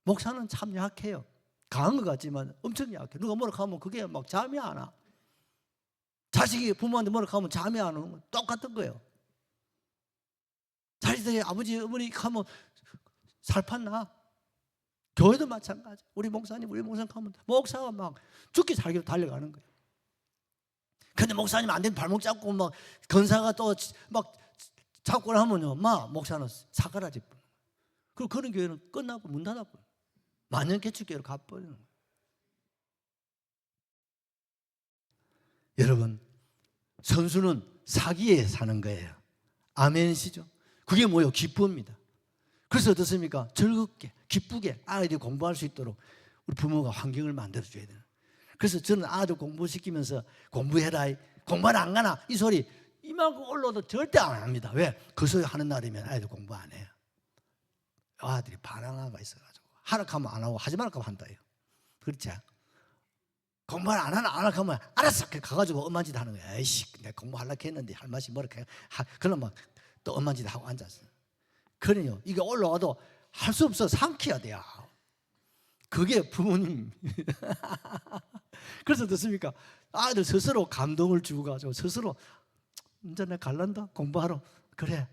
목사는 참 약해요. 강한 것 같지만 엄청 약해. 누가 뭐라 하면 그게 막 잠이 안 와. 자식이 부모한테 뭐라 하면 잠이 안 오는 거 똑같은 거예요. 자식들이 아버지 어머니 하면 살판나. 교회도 마찬가지. 우리 목사님 하면 목사가 막 죽기 살기로 달려가는 거예요. 근데 목사님 안 되면 발목 잡고 막 건사가 또 막 잡고 하면요, 목사는 사가라지. 그리고 그런 교회는 끝나고 문 닫아버려. 만년개축교회로 가버리는 거예요. 여러분, 선수는 사기에 사는 거예요. 아멘이시죠? 그게 뭐예요? 기쁨입니다. 그래서 어떻습니까? 즐겁게, 기쁘게 아이들이 공부할 수 있도록 우리 부모가 환경을 만들어줘야 돼요. 그래서 저는 아들 공부시키면서 공부해라, 공부는 안 가나? 이 소리 이만큼 올라도 절대 안 합니다. 왜? 그 소리 하는 날이면 아이들 공부 안 해요. 아들이 반항아가 있어가지고 하락하면 안 하고 하지 말라고 한다요. 그렇죠? 공부를 안 하면 알았어. 가가지고 엄마 짓 하는 거야. 에이씨, 내가 공부하려고 했는데 할 맛이 뭐라 해. 그럼 막 또 엄마 짓 하고 앉았어. 그래요. 이게 올라와도 할 수 없어. 삼켜야 돼요. 그게 부모님. 그래서 어떻습니까? 아이들 스스로 감동을 주고 가지고 스스로 이제 내가 갈란다 공부하러. 그래.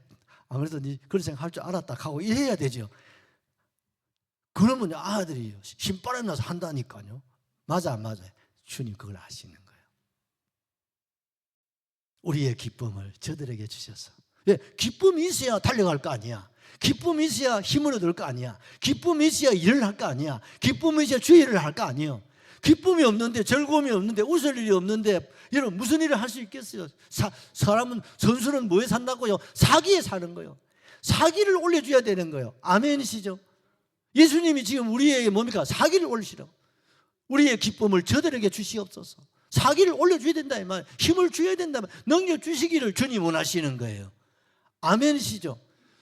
안 그래도 니 그런 생각 할 줄 알았다 하고 이래야 되죠. 그러면 아들이 힘바람 나서 한다니까요. 맞아 안 맞아요? 주님 그걸 아시는 거예요. 우리의 기쁨을 저들에게 주셔서. 예, 기쁨이 있어야 달려갈 거 아니야. 기쁨이 있어야 힘을 얻을 거 아니야. 기쁨이 있어야 일을 할 거 아니야. 기쁨이 있어야 주의 일을 할 거 아니에요. 기쁨이 없는데, 즐거움이 없는데, 웃을 일이 없는데 여러분 무슨 일을 할 수 있겠어요? 사람은, 선수는 뭐에 산다고요? 사기에 사는 거예요. 사기를 올려줘야 되는 거예요. 아멘이시죠? 예수님이 지금 우리에게 뭡니까? 사기를 올리시라고. 우리의 기쁨을 저들에게 주시옵소서. 사기를 올려줘야 된다 이 말, 힘을 줘야 된다 이 말, 능력 주시기를 주님 원하시는 거예요. 아멘이시죠?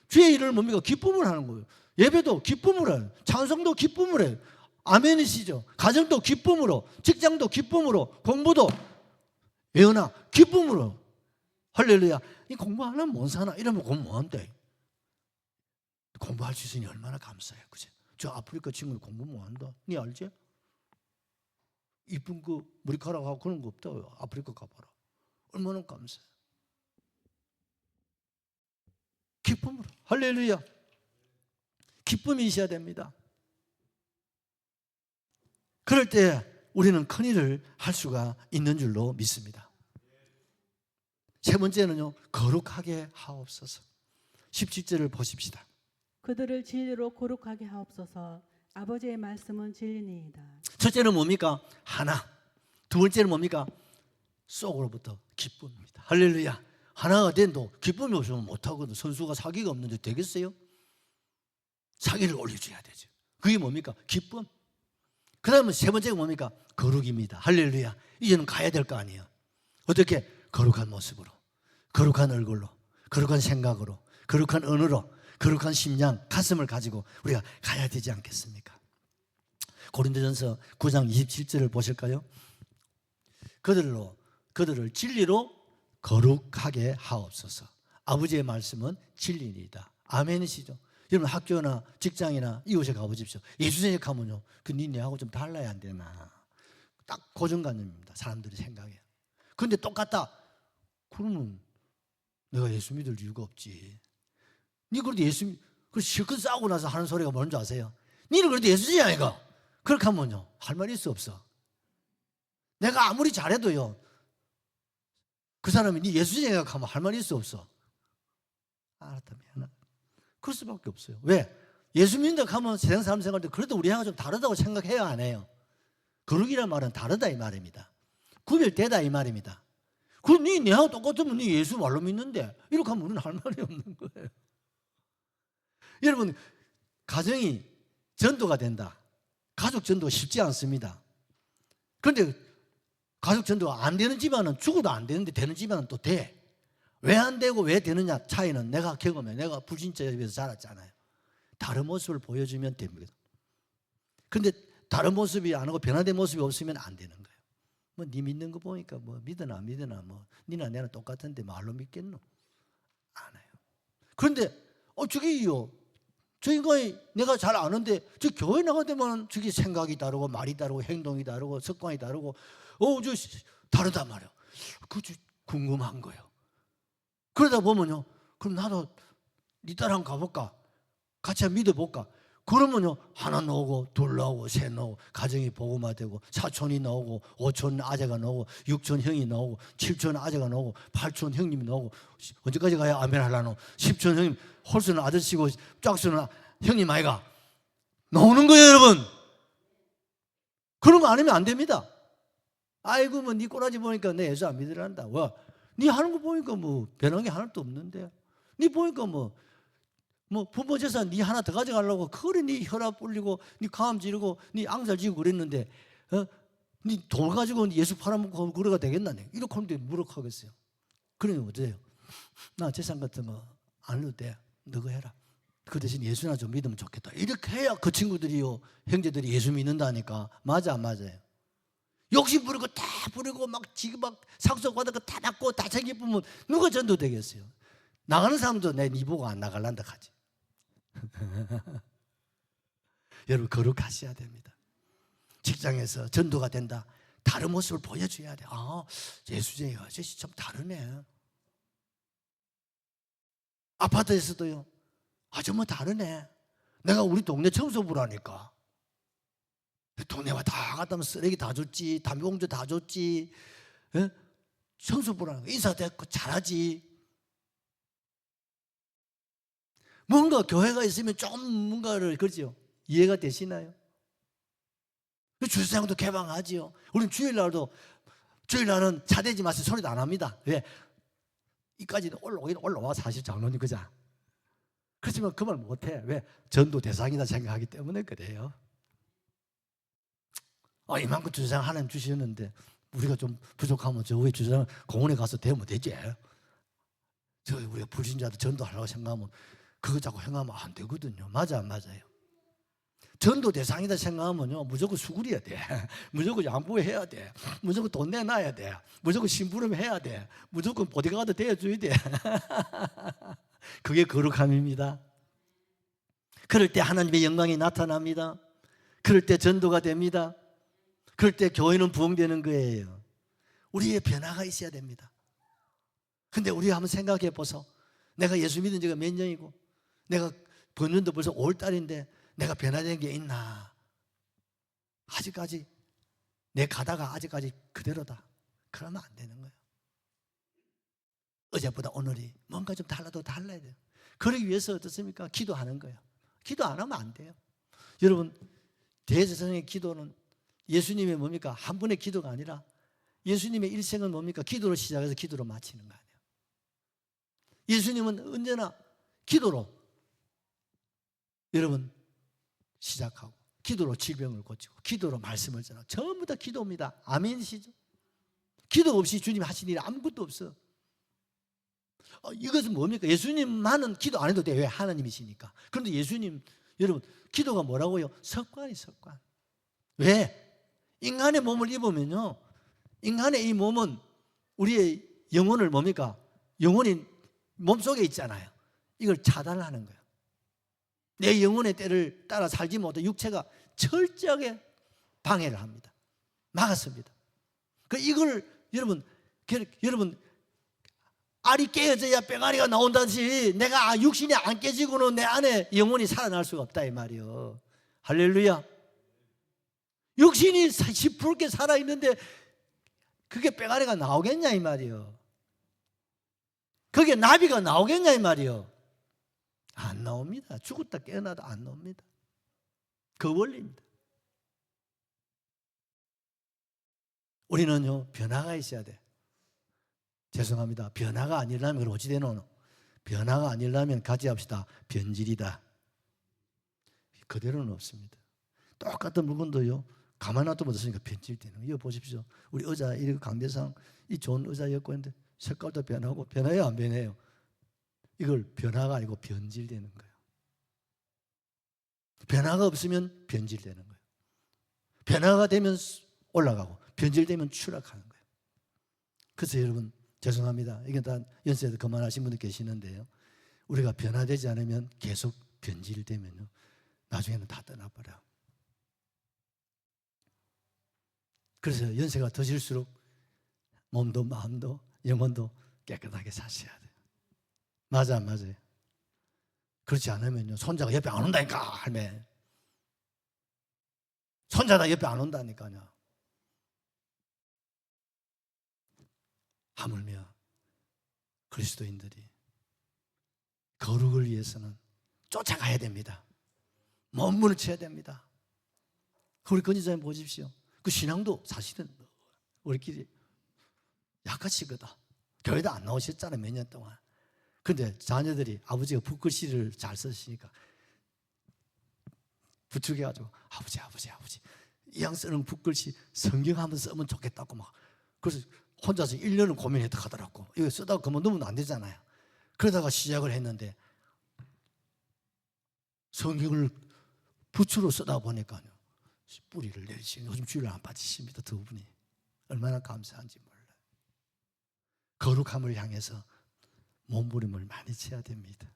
주의 일을 뭡니까? 기쁨을 하는 거예요. 예배도 기쁨을 해요. 찬송도 기쁨을 해요. 아멘이시죠? 가정도 기쁨으로, 직장도 기쁨으로, 공부도 예언아 기쁨으로. 할렐루야. 이 공부 안 하면 못 사나? 이러면 공부 못한대. 공부할 수 있으니 얼마나 감사해요. 그치? 저 아프리카 친구들 공부 못한다. 니 알지? 이쁜 그 머리카락하고 그런 거 없다고요. 아프리카 가봐라. 얼마나 감사해요. 기쁨으로. 할렐루야. 기쁨이 있어야 됩니다. 그럴 때 우리는 큰일을 할 수가 있는 줄로 믿습니다. 세 번째는요, 거룩하게 하옵소서. 17절을 보십시다. 그들을 진리로 거룩하게 하옵소서. 아버지의 말씀은 진리니이다. 첫째는 뭡니까? 하나. 두 번째는 뭡니까? 속으로부터 기쁨입니다. 할렐루야. 하나가 된도 기쁨이 없으면 못하거든. 선수가 사기가 없는데 되겠어요? 사기를 올려줘야 되죠. 그게 뭡니까? 기쁨. 그 다음에 세 번째가 뭡니까? 거룩입니다. 할렐루야. 이제는 가야 될 거 아니에요. 어떻게? 거룩한 모습으로, 거룩한 얼굴로, 거룩한 생각으로, 거룩한 언어로, 거룩한 심장, 가슴을 가지고 우리가 가야 되지 않겠습니까? 고린도전서 9장 27절을 보실까요? 그들을 진리로 거룩하게 하옵소서. 아버지의 말씀은 진리이다. 아멘이시죠? 여러분 학교나 직장이나 이곳에 가보십시오. 예수님 가면요, 그 니네하고 좀 달라야 안 되나? 딱 고정관념입니다. 사람들이 생각해. 그런데 똑같다. 그러면 내가 예수 믿을 이유가 없지. 니 그래도 예수, 그 실컷 싸우고 나서 하는 소리가 뭔지 아세요? 니는 그래도 예수지 아이가? 그렇게 하면요, 할 말이 있어 없어? 내가 아무리 잘해도요, 그 사람이 니 예수지 생각하면 할 말이 있어 없어? 알았다, 미안하다. 그럴 수밖에 없어요. 왜? 예수 믿는다고 하면 세상 사람 생각할 때 그래도 우리하고 좀 다르다고 생각해요, 안 해요? 거룩이란 말은 다르다 이 말입니다. 구별되다 이 말입니다. 그럼 니 내하고 똑같으면 니 예수 말로 믿는데 이렇게 하면 우리는 할 말이 없는 거예요. 여러분, 가정이 전도가 된다. 가족 전도가 쉽지 않습니다. 그런데 가족 전도가 안 되는 집안은 죽어도 안 되는데 되는 집안은 또 돼. 왜 안 되고 왜 되느냐 차이는 내가 경험해. 내가 불신자 집에서 자랐잖아요. 다른 모습을 보여주면 됩니다. 근데 다른 모습이 안 하고 변화된 모습이 없으면 안 되는 거예요. 뭐 네 믿는 거 보니까 뭐 믿으나 안 믿으나 뭐 니나 내나 똑같은데 말로 믿겠노? 안 해요. 그런데 저기요, 저 인간이 내가 잘 아는데 저 교회 나가면 저기 생각이 다르고 말이 다르고 행동이 다르고 습관이 다르고 저 다르단 말이에요. 그거 궁금한 거예요. 그러다 보면요, 그럼 나도 네 딸 한번 가볼까? 같이 한번 믿어볼까? 그러면요, 하나 나오고 둘 나오고 셋 나오고 가정이 복음화되고 사촌이 나오고 오촌 아재가 나오고 육촌 형이 나오고 칠촌 아재가 나오고 팔촌 형님이 나오고 언제까지 가야 아멘 하려노? 10촌 형님 홀수는 아저씨고 짝수는 형님 아이가 나오는 거예요, 여러분. 그런 거 아니면 안 됩니다. 아이고 뭐 네 꼬라지 보니까 내 예수 안 믿으란다. 와, 네 하는 거 보니까 뭐 변한 게 하나도 없는데, 네 보니까 뭐 부모 재산 네 하나 더 가져가려고 그래 네 혈압 불리고 네 감 지르고 네 앙살 지고 그랬는데 네 돈 가지고 예수 팔아먹고 그래가 되겠나? 이렇게 하면 무력하겠어요. 그러면 어때요? 나 재산 같은 거 안 해도 돼. 너가 해라. 그 대신 예수나 좀 믿으면 좋겠다. 이렇게 해야 그 친구들이요, 형제들이 예수 믿는다니까. 맞아 안 맞아요? 욕심 부리고 다 부리고 막 지금 막 상속 받은 거 다 받고 다 챙기면 누가 전도 되겠어요? 나가는 사람도 내 니 보고 안 나갈란다 하지. 여러분 거룩하셔야 됩니다. 직장에서 전도가 된다, 다른 모습을 보여줘야 돼. 예수쟁이 아저씨 좀 다르네. 아파트에서도요, 정말 다르네. 내가 우리 동네 청소부라니까. 동네와 다 갖다 놓으면 쓰레기 다 줬지, 담배꽁초 다 줬지, 청소부라니까. 인사됐고 잘하지. 뭔가 교회가 있으면 좀 뭔가를, 그렇죠? 이해가 되시나요? 주차장도 개방하지요. 우리는 주일날은 차대지 마세요 소리도 안 합니다. 왜? 이까지 올라와 사실 장로님 그자. 그렇지만 그 말 못해. 왜? 전도 대상이다 생각하기 때문에 그래요. 이만큼 주차장 하나님 주시는데 우리가 좀 부족하면 저 위에 주차장 공원에 가서 대면 되지. 우리가 불신자들 전도하려고 생각하면 그거 자꾸 행하면 안 되거든요. 맞아 안 맞아요? 전도 대상이다 생각하면요, 무조건 수구려야 돼. 무조건 양보해야 돼. 무조건 돈 내놔야 돼. 무조건 심부름 해야 돼. 무조건 보디가드 대줘야 돼. 그게 거룩함입니다. 그럴 때 하나님의 영광이 나타납니다. 그럴 때 전도가 됩니다. 그럴 때 교회는 부흥되는 거예요. 우리의 변화가 있어야 됩니다. 근데 우리 한번 생각해 보소. 내가 예수 믿은 지가 몇 년이고 내가 번년도 벌써 5월달인데 내가 변화된 게 있나? 아직까지 내 가다가 아직까지 그대로다. 그러면 안 되는 거예요. 어제보다 오늘이 뭔가 좀 달라도 달라야 돼요. 그러기 위해서 어떻습니까? 기도하는 거예요. 기도 안 하면 안 돼요. 여러분, 대제사장의 기도는 예수님의 뭡니까? 한 분의 기도가 아니라 예수님의 일생은 뭡니까? 기도로 시작해서 기도로 마치는 거 아니에요. 예수님은 언제나 기도로 여러분 시작하고 기도로 질병을 고치고 기도로 말씀을 전하고 전부 다 기도입니다. 아멘이시죠? 기도 없이 주님 하신 일이 아무것도 없어. 이것은 뭡니까? 예수님만은 기도 안 해도 돼요. 왜? 하나님이시니까. 그런데 예수님, 여러분, 기도가 뭐라고요? 습관이 습관. 왜? 인간의 몸을 입으면요, 인간의 이 몸은 우리의 영혼을 뭡니까? 영혼이 몸속에 있잖아요. 이걸 차단하는 거예요. 내 영혼의 때를 따라 살지 못해 육체가 철저하게 방해를 합니다. 막았습니다. 이걸 여러분 알이 깨어져야 뺑아리가 나온다듯이 내가 육신이 안 깨지고는 내 안에 영혼이 살아날 수가 없다 이 말이요. 할렐루야. 육신이 시퍼렇게 살아있는데 그게 뺑아리가 나오겠냐 이 말이요. 그게 나비가 나오겠냐 이 말이요. 안 나옵니다. 죽었다 깨어나도 안 나옵니다. 그 원리입니다. 우리는요, 변화가 있어야 돼. 죄송합니다. 변화가 아니라면 어찌 되노? 변화가 아니라면 가지합시다. 변질이다. 그대로는 없습니다. 똑같은 물건도요, 가만 놔두면 어떻습니까? 변질되는 거. 이거 보십시오. 우리 의자, 이 강대상, 이 좋은 의자였고 했는데 색깔도 변하고, 변해요 안 변해요? 이걸 변화가 아니고 변질되는 거예요. 변화가 없으면 변질되는 거예요. 변화가 되면 올라가고 변질되면 추락하는 거예요. 그래서 여러분 죄송합니다. 이게 다 연세에도 그만하신 분들 계시는데요. 우리가 변화되지 않으면 계속 변질되면요, 나중에는 다 떠나버려. 그래서 연세가 드실수록 몸도 마음도 영혼도 깨끗하게 사셔야 돼요. 맞아, 안 맞아요? 그렇지 않으면요, 손자가 옆에 안 온다니까, 할매. 손자가 옆에 안 온다니까요. 하물며 그리스도인들이 거룩을 위해서는 쫓아가야 됩니다. 몸부림을 쳐야 됩니다. 우리 권지자님 보십시오. 그 신앙도 사실은 우리끼리 약하시거든. 교회도 안 나오셨잖아요, 몇 년 동안. 근데 자녀들이 아버지가 붓글씨를 잘 쓰시니까 부축해가지고 아버지 이왕 쓰는 붓글씨 성경 한번 쓰면 좋겠다고 막. 그래서 혼자서 1년을 고민했다 하더라고. 이거 쓰다가 그만두면 안 되잖아요. 그러다가 시작을 했는데 성경을 붓으로 쓰다 보니까요, 뿌리를 내리시고 요즘 주일을 안 빠지십니다. 두 분이 얼마나 감사한지 몰라요. 거룩함을 향해서 몸부림을 많이 쳐야 됩니다.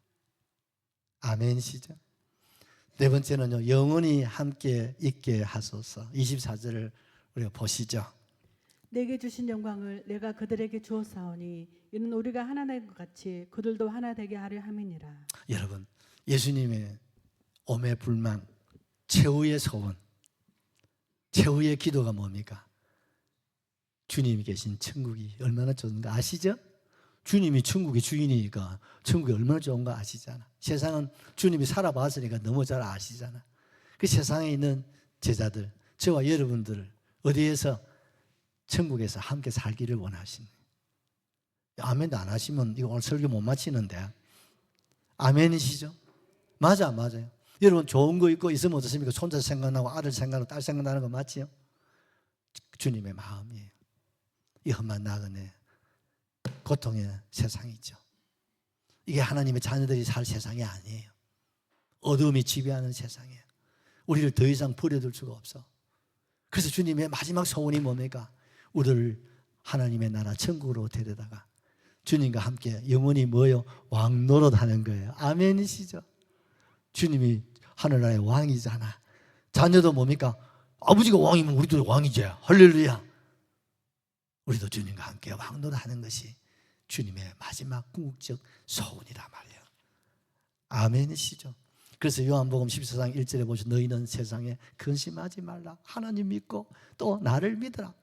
아멘이시죠? 네 번째는요, 영원히 함께 있게 하소서. 24절을 우리가 보시죠. 내게 주신 영광을 내가 그들에게 주었사오니 이는 우리가 하나 된 것 같이 그들도 하나 되게 하려 함이니라. 여러분, 예수님의 오매 불망, 최후의 소원, 최후의 기도가 뭡니까? 주님이 계신 천국이 얼마나 좋은가 아시죠? 주님이 천국의 주인이니까 천국이 얼마나 좋은가 아시잖아. 세상은 주님이 살아봤으니까 너무 잘 아시잖아. 그 세상에 있는 제자들, 저와 여러분들을 어디에서 천국에서 함께 살기를 원하시네. 아멘도 안 하시면 이거 오늘 설교 못 마치는데. 아멘이시죠? 맞아, 맞아요. 여러분 좋은 거 있고 있으면 어떻습니까? 손자 생각나고 아들 생각나고 딸 생각나는 거 맞지요? 주님의 마음이에요. 이 험한 나그네 고통의 세상이죠. 이게 하나님의 자녀들이 살 세상이 아니에요. 어둠이 지배하는 세상이에요. 우리를 더 이상 버려둘 수가 없어. 그래서 주님의 마지막 소원이 뭡니까? 우리를 하나님의 나라 천국으로 데려다가 주님과 함께 영원히 뭐요? 왕노릇하는 거예요. 아멘이시죠? 주님이 하늘나라의 왕이잖아. 자녀도 뭡니까? 아버지가 왕이면 우리도 왕이지. 할렐루야. 우리도 주님과 함께 왕노릇하는 것이 주님의 마지막 궁극적 소원이란 말이에요. 아멘이시죠? 그래서 요한복음 14장 1절에 보시면 너희는 세상에 근심하지 말라. 하나님 믿고 또 나를 믿으라.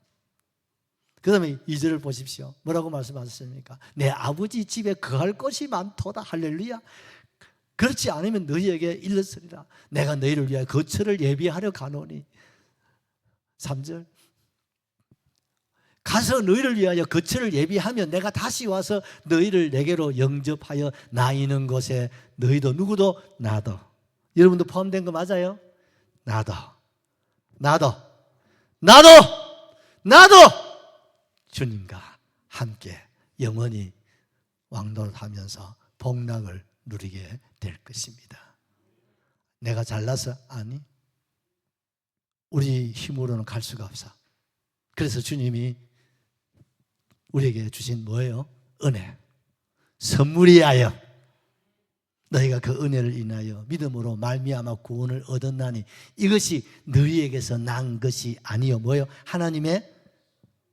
그 다음에 2절을 보십시오. 뭐라고 말씀하셨습니까? 내 아버지 집에 거할 것이 많도다. 할렐루야. 그렇지 않으면 너희에게 일렀으리라. 내가 너희를 위하여 거처를 예비하려 가노니. 3절 가서 너희를 위하여 거처를 예비하면 내가 다시 와서 너희를 내게로 영접하여 나 있는 곳에 너희도 누구도 나도. 여러분도 포함된 거 맞아요? 나도 주님과 함께 영원히 왕노릇하면서 복락을 누리게 될 것입니다. 내가 잘나서? 아니, 우리 힘으로는 갈 수가 없어. 그래서 주님이 우리에게 주신 뭐예요? 은혜, 선물이하여 너희가 그 은혜를 인하여 믿음으로 말미암아 구원을 얻었나니 이것이 너희에게서 난 것이 아니요 뭐예요? 하나님의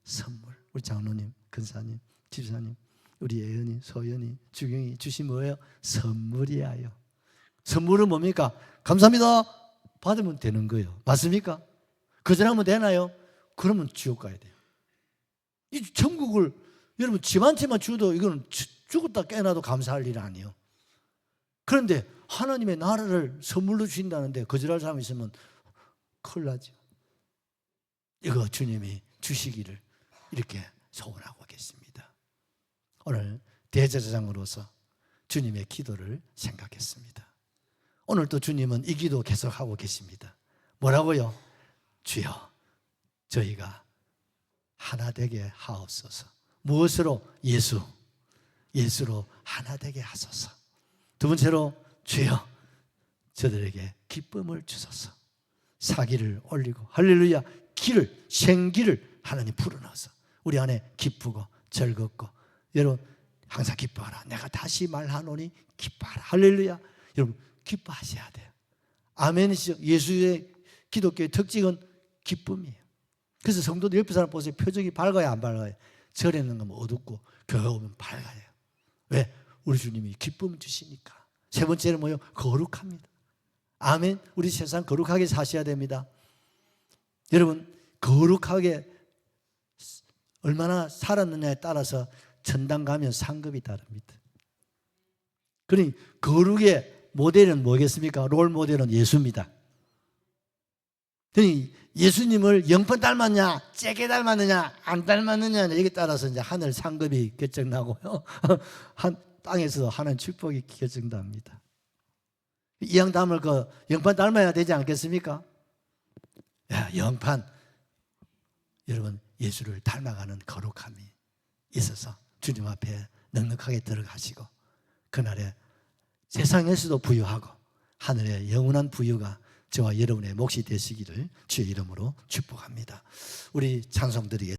선물. 우리 장로님, 근사님, 집사님, 우리 예은이, 소연이, 주경이 주신 뭐예요? 선물이하여. 선물은 뭡니까? 감사합니다. 받으면 되는 거예요. 맞습니까? 거절하면 되나요? 그러면 지옥 가야 돼요. 이 천국을 여러분 집한테만 주도 이거는 죽었다 깨어나도 감사할 일 아니에요. 그런데 하나님의 나라를 선물로 주신다는데 거절할 사람이 있으면 큰일 나죠. 이거 주님이 주시기를 이렇게 소원하고 계십니다. 오늘 대제사장으로서 주님의 기도를 생각했습니다. 오늘 또 주님은 이 기도 계속하고 계십니다. 뭐라고요? 주여 저희가 하나 되게 하옵소서. 무엇으로? 예수로 하나 되게 하소서. 두 번째로 주여 저들에게 기쁨을 주소서. 사기를 올리고 할렐루야 기를 생기를 하나님 불어넣어서 우리 안에 기쁘고 즐겁고 여러분 항상 기뻐하라. 내가 다시 말하노니 기뻐하라. 할렐루야. 여러분 기뻐하셔야 돼요. 아멘이시죠. 예수의 기독교의 특징은 기쁨이에요. 그래서 성도들 옆에 사람 보세요. 표정이 밝아요, 안 밝아요? 절에는 건 어둡고 교회 오면 밝아요. 왜? 우리 주님이 기쁨 주시니까. 세 번째는 뭐예요? 거룩합니다. 아멘. 우리 세상 거룩하게 사셔야 됩니다. 여러분 거룩하게 얼마나 살았느냐에 따라서 천당 가면 상급이 다릅니다. 그러니 거룩의 모델은 뭐겠습니까? 롤 모델은 예수입니다. 그러니 예수님을 영편 닮았냐, 째게 닮았느냐, 안 닮았느냐 여기에 따라서 이제 하늘 상급이 결정나고요. 땅에서도 하는 축복이 결정납니다. 이왕 닮을 거 영판 닮아야 되지 않겠습니까? 야, 영판 여러분 예수를 닮아가는 거룩함이 있어서 주님 앞에 넉넉하게 들어가시고 그날에 세상에서도 부유하고 하늘의 영원한 부유가 저와 여러분의 몫이 되시기를 주의 이름으로 축복합니다. 우리 찬송 드리겠습니다.